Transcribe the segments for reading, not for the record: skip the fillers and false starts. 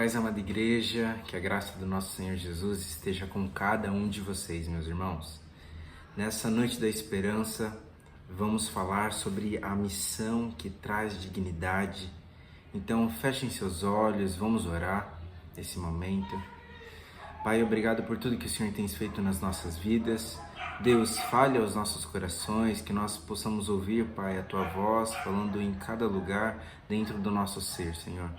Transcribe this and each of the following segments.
Paz, amada igreja, que a graça do nosso Senhor Jesus esteja com cada um de vocês, meus irmãos. Nessa noite da esperança, vamos falar sobre a missão que traz dignidade. Então, fechem seus olhos, vamos orar nesse momento. Pai, obrigado por tudo que o Senhor tem feito nas nossas vidas. Deus, fale aos nossos corações, que nós possamos ouvir, Pai, a Tua voz falando em cada lugar dentro do nosso ser, Senhor.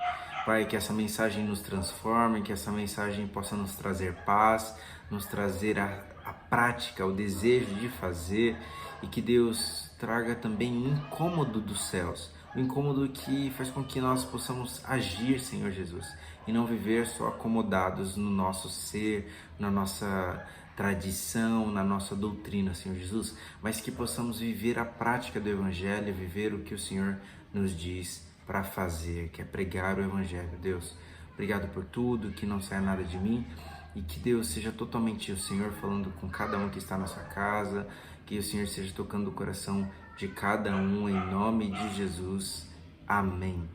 Pai, que essa mensagem nos transforme, que essa mensagem possa nos trazer paz, nos trazer a prática, o desejo de fazer, e que Deus traga também o incômodo dos céus, o incômodo que faz com que nós possamos agir, Senhor Jesus, e não viver só acomodados no nosso ser, na nossa tradição, na nossa doutrina, Senhor Jesus, mas que possamos viver a prática do Evangelho, viver o que o Senhor nos diz para fazer, que é pregar o Evangelho. Deus, obrigado por tudo, que não saia nada de mim e que Deus seja totalmente o Senhor falando com cada um que está na sua casa, que o Senhor esteja tocando o coração de cada um, em nome de Jesus. Amém.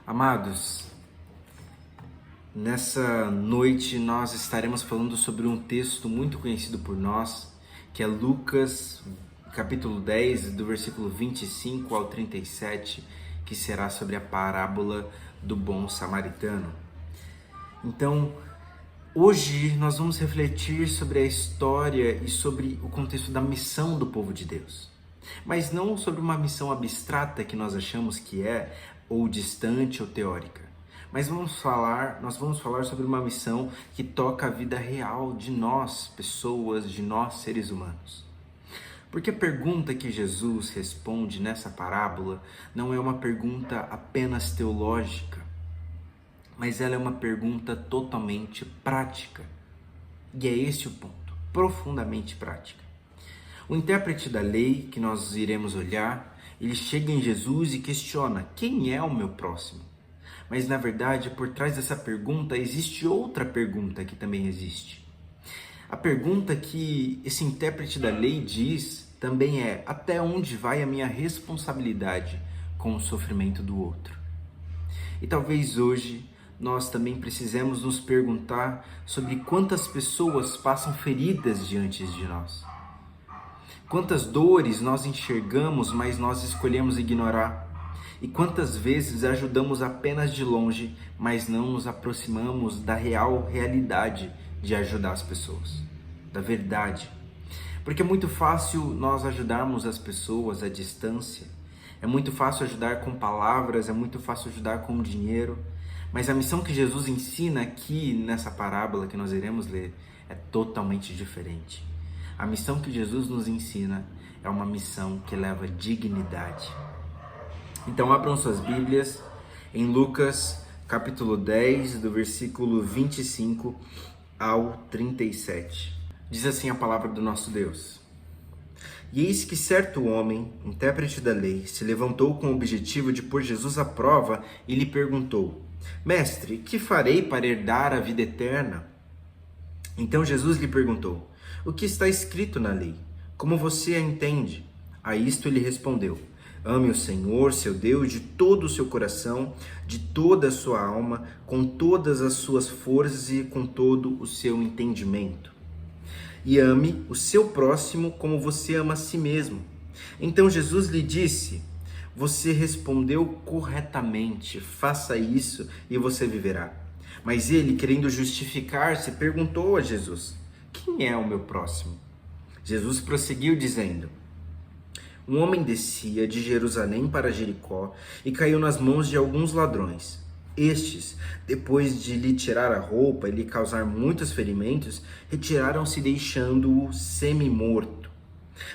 Amados, nessa noite nós estaremos falando sobre um texto muito conhecido por nós, que é Lucas capítulo 10, do versículo 25 ao 37, que será sobre a parábola do bom samaritano. Então, hoje nós vamos refletir sobre a história e sobre o contexto da missão do povo de Deus. Mas não sobre uma missão abstrata que nós achamos que é, ou distante ou teórica. Mas nós vamos falar sobre uma missão que toca a vida real de nós, pessoas, de nós, seres humanos. Porque a pergunta que Jesus responde nessa parábola não é uma pergunta apenas teológica, mas ela é uma pergunta totalmente prática. E é esse o ponto, profundamente prática. O intérprete da lei, que nós iremos olhar, ele chega em Jesus e questiona: quem é o meu próximo? Mas na verdade, por trás dessa pergunta, existe outra pergunta que também existe. A pergunta que esse intérprete da lei diz também é: até onde vai a minha responsabilidade com o sofrimento do outro? E talvez hoje nós também precisemos nos perguntar sobre quantas pessoas passam feridas diante de nós. Quantas dores nós enxergamos, mas nós escolhemos ignorar. E quantas vezes ajudamos apenas de longe, mas não nos aproximamos da realidade de ajudar as pessoas, da verdade. Porque é muito fácil nós ajudarmos as pessoas à distância, é muito fácil ajudar com palavras, é muito fácil ajudar com dinheiro, mas a missão que Jesus ensina aqui nessa parábola que nós iremos ler é totalmente diferente. A missão que Jesus nos ensina é uma missão que leva dignidade. Então abram suas Bíblias em Lucas capítulo 10, do versículo 25 ao 37. Diz assim a palavra do nosso Deus: E eis que certo homem, intérprete da lei, se levantou com o objetivo de pôr Jesus à prova e lhe perguntou: Mestre, que farei para herdar a vida eterna? Então Jesus lhe perguntou: O que está escrito na lei? Como você a entende? A isto ele respondeu: Ame o Senhor, seu Deus, de todo o seu coração, de toda a sua alma, com todas as suas forças e com todo o seu entendimento. E ame o seu próximo como você ama a si mesmo. Então Jesus lhe disse: Você respondeu corretamente, faça isso e você viverá. Mas ele, querendo justificar-se, perguntou a Jesus: Quem é o meu próximo? Jesus prosseguiu dizendo: Um homem descia de Jerusalém para Jericó e caiu nas mãos de alguns ladrões. Estes, depois de lhe tirar a roupa e lhe causar muitos ferimentos, retiraram-se deixando-o semi-morto.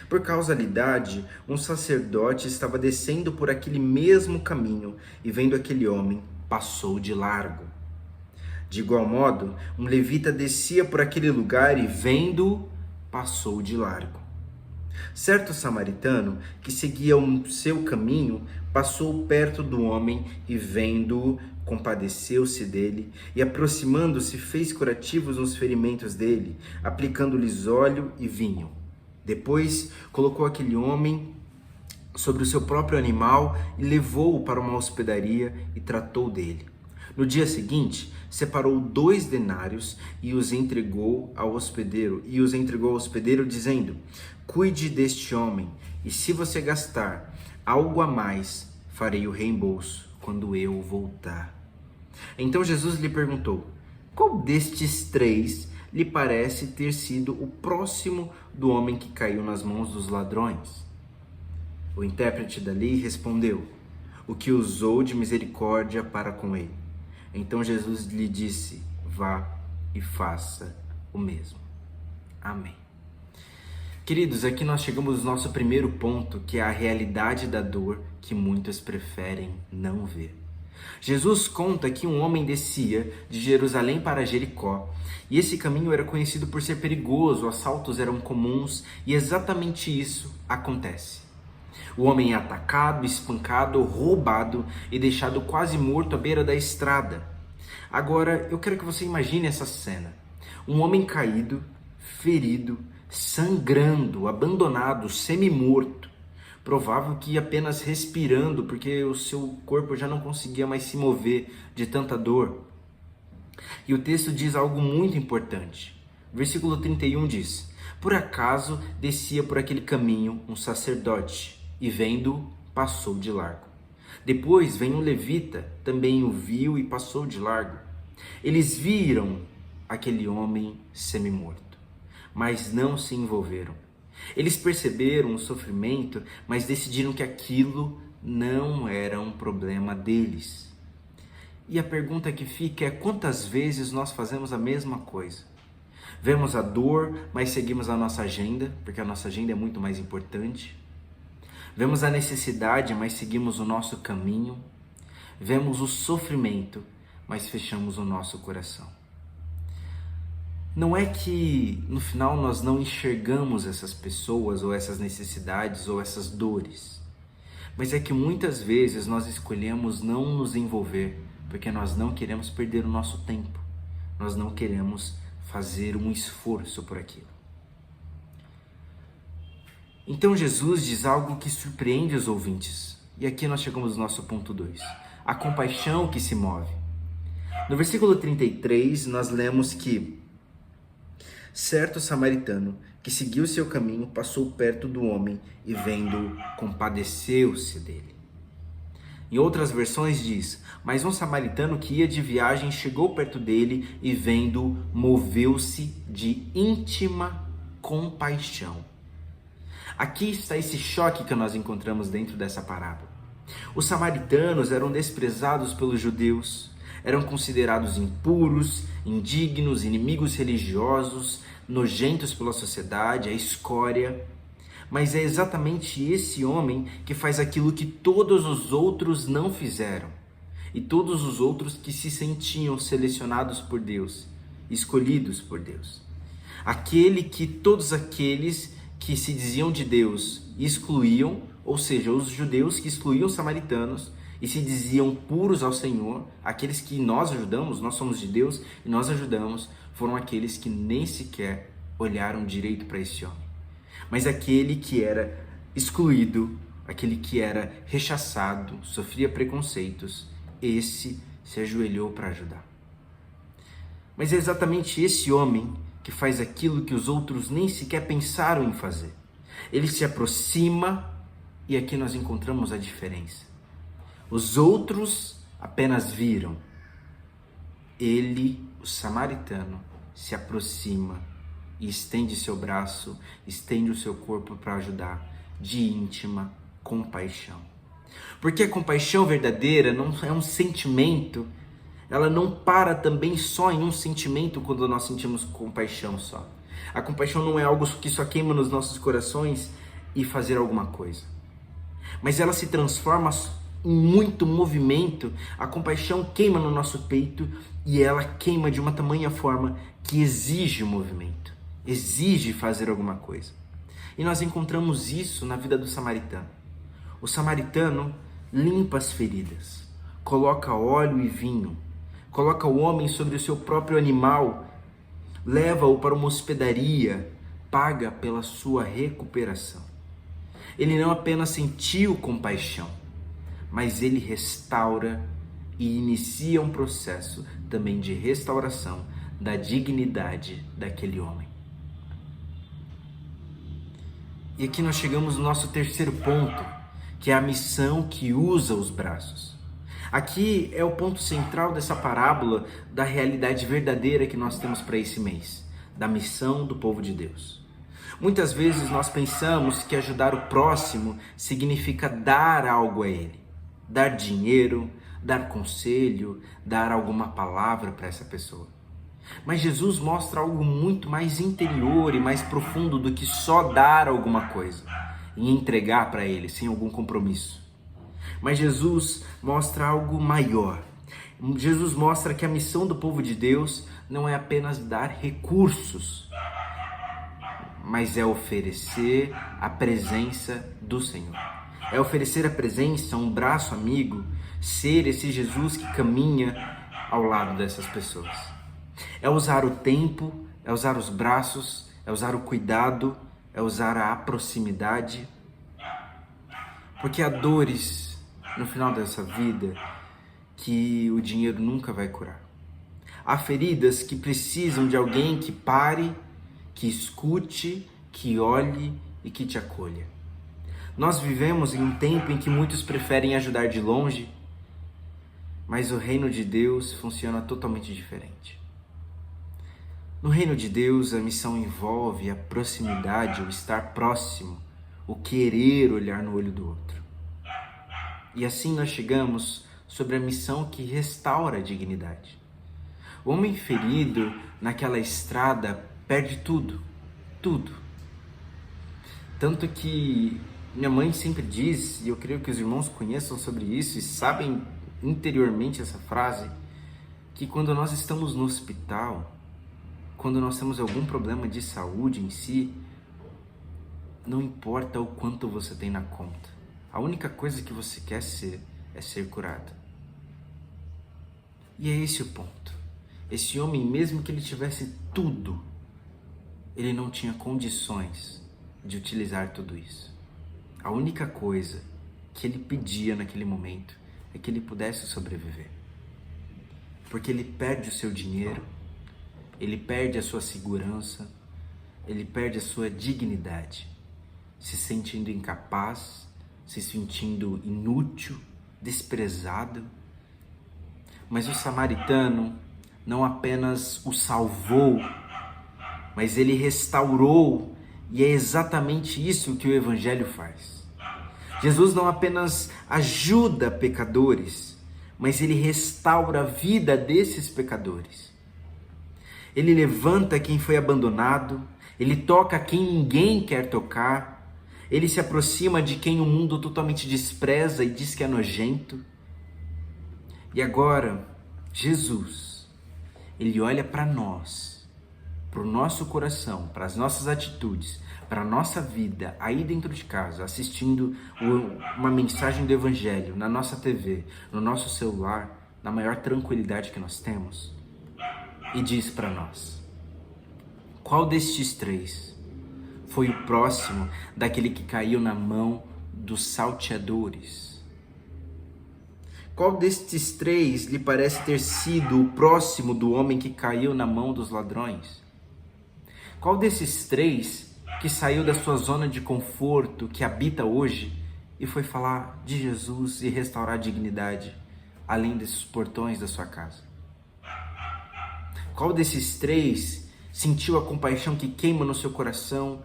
Por causalidade, um sacerdote estava descendo por aquele mesmo caminho e, vendo aquele homem, passou de largo. De igual modo, um levita descia por aquele lugar e, vendo-o, passou de largo. Certo samaritano, que seguia o seu caminho, passou perto do homem e, vendo-o, compadeceu-se dele e, aproximando-se, fez curativos nos ferimentos dele, aplicando-lhes óleo e vinho. Depois, colocou aquele homem sobre o seu próprio animal e levou-o para uma hospedaria e tratou dele. No dia seguinte, separou 2 denários e os entregou ao hospedeiro, dizendo: cuide deste homem, e se você gastar algo a mais, farei o reembolso quando eu voltar. Então Jesus lhe perguntou: qual destes 3 lhe parece ter sido o próximo do homem que caiu nas mãos dos ladrões? O intérprete da lei respondeu: o que usou de misericórdia para com ele. Então Jesus lhe disse: vá e faça o mesmo. Amém. Queridos, aqui nós chegamos ao nosso primeiro ponto, que é a realidade da dor que muitos preferem não ver. Jesus conta que um homem descia de Jerusalém para Jericó, e esse caminho era conhecido por ser perigoso, assaltos eram comuns, e exatamente isso acontece. O homem é atacado, espancado, roubado e deixado quase morto à beira da estrada. Agora, eu quero que você imagine essa cena. Um homem caído, ferido, sangrando, abandonado, semi-morto. Provável que apenas respirando, porque o seu corpo já não conseguia mais se mover de tanta dor. E o texto diz algo muito importante. Versículo 31 diz: por acaso descia por aquele caminho um sacerdote, e vendo-o, passou de largo. Depois vem um levita, também o viu e passou de largo. Eles viram aquele homem semi-morto, mas não se envolveram. Eles perceberam o sofrimento, mas decidiram que aquilo não era um problema deles. E a pergunta que fica é: quantas vezes nós fazemos a mesma coisa? Vemos a dor, mas seguimos a nossa agenda, porque a nossa agenda é muito mais importante. Vemos a necessidade, mas seguimos o nosso caminho. Vemos o sofrimento, mas fechamos o nosso coração. Não é que no final nós não enxergamos essas pessoas, ou essas necessidades, ou essas dores, mas é que muitas vezes nós escolhemos não nos envolver, porque nós não queremos perder o nosso tempo, nós não queremos fazer um esforço por aquilo. Então Jesus diz algo que surpreende os ouvintes, e aqui nós chegamos no nosso ponto 2, a compaixão que se move. No versículo 33 nós lemos que certo samaritano que seguiu seu caminho passou perto do homem e vendo-o, compadeceu-se dele. Em outras versões diz: mas um samaritano que ia de viagem chegou perto dele e vendo-o, moveu-se de íntima compaixão. Aqui está esse choque que nós encontramos dentro dessa parábola. Os samaritanos eram desprezados pelos judeus, eram considerados impuros, indignos, inimigos religiosos, nojentos pela sociedade, a escória. Mas é exatamente esse homem que faz aquilo que todos os outros não fizeram. E todos os outros que se sentiam selecionados por Deus, escolhidos por Deus. Aquele que todos aqueles que se diziam de Deus excluíam, ou seja, os judeus que excluíam os samaritanos e se diziam puros ao Senhor, aqueles que nós ajudamos, nós somos de Deus e nós ajudamos, foram aqueles que nem sequer olharam direito para esse homem. Mas aquele que era excluído, aquele que era rechaçado, sofria preconceitos, esse se ajoelhou para ajudar. Mas é exatamente esse homem que faz aquilo que os outros nem sequer pensaram em fazer. Ele se aproxima e aqui nós encontramos a diferença. Os outros apenas viram. Ele, o samaritano, se aproxima e estende seu braço, estende o seu corpo para ajudar, de íntima compaixão. Porque a compaixão verdadeira não é um sentimento, ela não para também só em um sentimento quando nós sentimos compaixão só. A compaixão não é algo que só queima nos nossos corações e fazer alguma coisa. Mas ela se transforma em muito movimento. A compaixão queima no nosso peito e ela queima de uma tamanha forma que exige movimento, exige fazer alguma coisa. E nós encontramos isso na vida do samaritano. O samaritano limpa as feridas, coloca óleo e vinho, coloca o homem sobre o seu próprio animal, leva-o para uma hospedaria, paga pela sua recuperação. Ele não apenas sentiu compaixão, mas ele restaura e inicia um processo também de restauração da dignidade daquele homem. E aqui nós chegamos no nosso terceiro ponto, que é a missão que usa os braços. Aqui é o ponto central dessa parábola da realidade verdadeira que nós temos para esse mês, da missão do povo de Deus. Muitas vezes nós pensamos que ajudar o próximo significa dar algo a ele, dar dinheiro, dar conselho, dar alguma palavra para essa pessoa. Mas Jesus mostra algo muito mais interior e mais profundo do que só dar alguma coisa e entregar para ele sem algum compromisso. Mas Jesus mostra algo maior. Jesus mostra que a missão do povo de Deus não é apenas dar recursos, mas é oferecer a presença do Senhor. É oferecer a presença, um braço amigo, ser esse Jesus que caminha ao lado dessas pessoas. É usar o tempo, é usar os braços, é usar o cuidado, é usar a proximidade. Porque há dores no final dessa vida que o dinheiro nunca vai curar. Há feridas que precisam de alguém que pare, que escute, que olhe e que te acolha. Nós vivemos em um tempo em que muitos preferem ajudar de longe, mas o reino de Deus funciona totalmente diferente. No reino de Deus, a missão envolve a proximidade, o estar próximo, o querer olhar no olho do outro. E assim nós chegamos sobre a missão que restaura a dignidade. O homem ferido naquela estrada perde tudo, tudo. Tanto que minha mãe sempre diz, e eu creio que os irmãos conheçam sobre isso e sabem interiormente essa frase, que quando nós estamos no hospital, quando nós temos algum problema de saúde em si, não importa o quanto você tem na conta. A única coisa que você quer ser é ser curado. E é esse o ponto. Esse homem, mesmo que ele tivesse tudo, ele não tinha condições de utilizar tudo isso. A única coisa que ele pedia naquele momento é que ele pudesse sobreviver. Porque ele perde o seu dinheiro, ele perde a sua segurança, ele perde a sua dignidade, se sentindo incapaz, se sentindo inútil, desprezado. Mas o samaritano não apenas o salvou, mas ele restaurou, e é exatamente isso que o Evangelho faz. Jesus não apenas ajuda pecadores, mas ele restaura a vida desses pecadores. Ele levanta quem foi abandonado, ele toca quem ninguém quer tocar, ele se aproxima de quem o mundo totalmente despreza e diz que é nojento. E agora, Jesus, ele olha para nós, para o nosso coração, para as nossas atitudes, para a nossa vida aí dentro de casa, assistindo uma mensagem do Evangelho na nossa TV, no nosso celular, na maior tranquilidade que nós temos, e diz para nós: qual destes três foi o próximo daquele que caiu na mão dos salteadores? Qual destes três lhe parece ter sido o próximo do homem que caiu na mão dos ladrões? Qual desses três que saiu da sua zona de conforto, que habita hoje, e foi falar de Jesus e restaurar a dignidade além desses portões da sua casa? Qual desses três sentiu a compaixão que queima no seu coração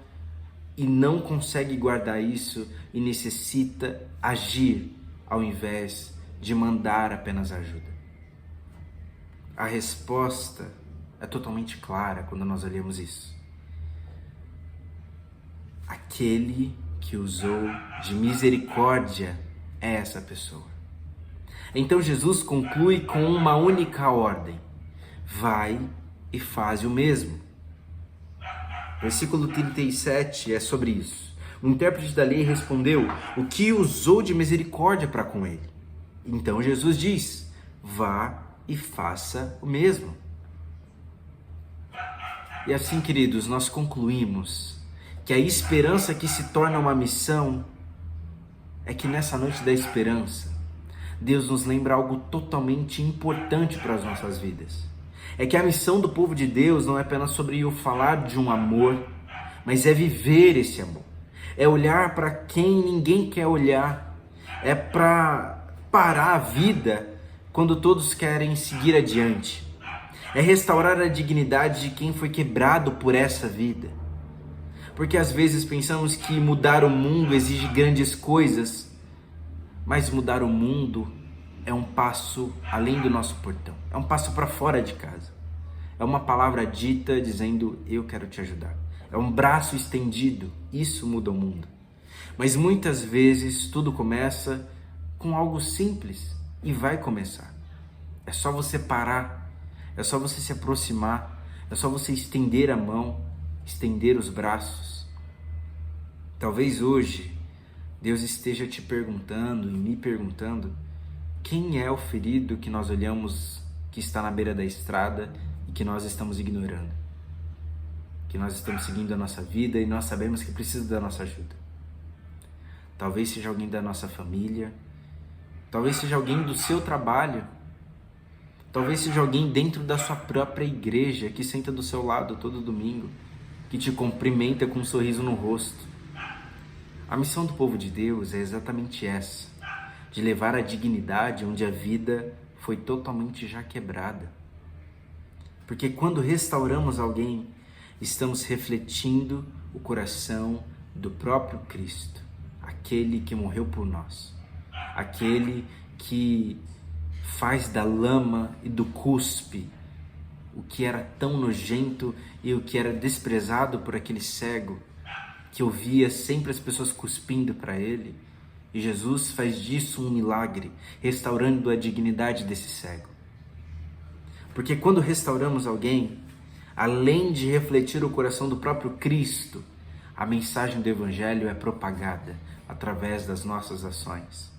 e não consegue guardar isso e necessita agir ao invés de mandar apenas ajuda? A resposta é totalmente clara quando nós olhamos isso. Aquele que usou de misericórdia é essa pessoa. Então Jesus conclui com uma única ordem: vai e faz o mesmo. Versículo 37 é sobre isso. O intérprete da lei respondeu: o que usou de misericórdia para com ele? Então Jesus diz: vá e faça o mesmo. E assim, queridos, nós concluímos que a esperança que se torna uma missão é que nessa noite da esperança, Deus nos lembra algo totalmente importante para as nossas vidas. É que a missão do povo de Deus não é apenas sobre o falar de um amor, mas é viver esse amor. É olhar para quem ninguém quer olhar. É para parar a vida quando todos querem seguir adiante. É restaurar a dignidade de quem foi quebrado por essa vida. Porque às vezes pensamos que mudar o mundo exige grandes coisas, mas mudar o mundo é um passo além do nosso portão. É um passo para fora de casa. É uma palavra dita dizendo, eu quero te ajudar. É um braço estendido, isso muda o mundo. Mas muitas vezes tudo começa com algo simples e vai começar. É só você parar, é só você se aproximar, é só você estender a mão, estender os braços. Talvez hoje Deus esteja te perguntando e me perguntando quem é o ferido que nós olhamos que está na beira da estrada e que nós estamos ignorando. Que nós estamos seguindo a nossa vida e nós sabemos que precisa da nossa ajuda. Talvez seja alguém da nossa família, talvez seja alguém do seu trabalho, talvez seja alguém dentro da sua própria igreja que senta do seu lado todo domingo, que te cumprimenta com um sorriso no rosto. A missão do povo de Deus é exatamente essa, de levar a dignidade onde a vida foi totalmente já quebrada. Porque quando restauramos alguém, estamos refletindo o coração do próprio Cristo, aquele que morreu por nós, aquele que faz da lama e do cuspe o que era tão nojento e o que era desprezado por aquele cego, que ouvia sempre as pessoas cuspindo para ele. E Jesus faz disso um milagre, restaurando a dignidade desse cego. Porque quando restauramos alguém, além de refletir o coração do próprio Cristo, a mensagem do Evangelho é propagada através das nossas ações.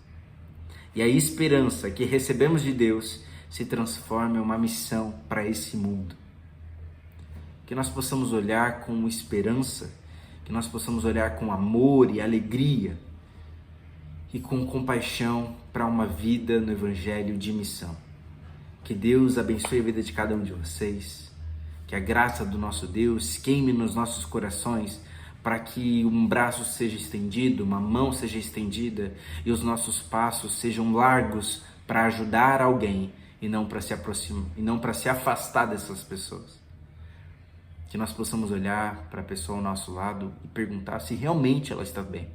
E a esperança que recebemos de Deus se transforma em uma missão para esse mundo. Que nós possamos olhar com esperança, que nós possamos olhar com amor e alegria e com compaixão para uma vida no Evangelho de missão. Que Deus abençoe a vida de cada um de vocês, que a graça do nosso Deus queime nos nossos corações para que um braço seja estendido, uma mão seja estendida e os nossos passos sejam largos para ajudar alguém e não para se aproximar, e não para se afastar dessas pessoas. Que nós possamos olhar para a pessoa ao nosso lado e perguntar se realmente ela está bem,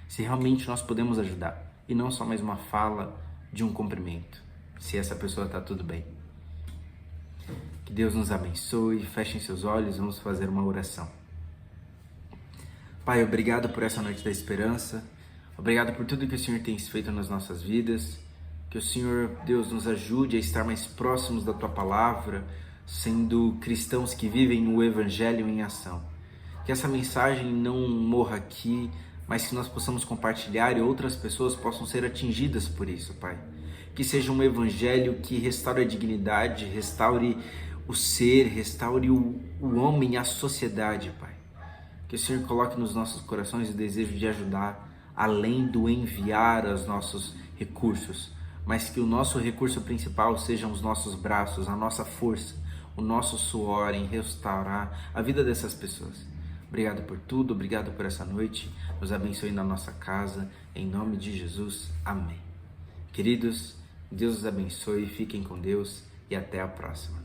se realmente nós podemos ajudar e não só mais uma fala de um cumprimento, se essa pessoa está tudo bem. Que Deus nos abençoe, fechem seus olhos, vamos fazer uma oração. Pai, obrigado por essa noite da esperança, obrigado por tudo que o Senhor tem feito nas nossas vidas, que o Senhor, Deus, nos ajude a estar mais próximos da Tua Palavra, sendo cristãos que vivem o Evangelho em ação. Que essa mensagem não morra aqui, mas que nós possamos compartilhar e outras pessoas possam ser atingidas por isso, Pai. Que seja um Evangelho que restaure a dignidade, restaure o ser, restaure o homem, a sociedade, Pai. Que o Senhor coloque nos nossos corações o desejo de ajudar, além do enviar os nossos recursos, mas que o nosso recurso principal sejam os nossos braços, a nossa força, o nosso suor em restaurar a vida dessas pessoas. Obrigado por tudo, obrigado por essa noite, nos abençoe na nossa casa, em nome de Jesus, amém. Queridos, Deus os abençoe, fiquem com Deus e até a próxima.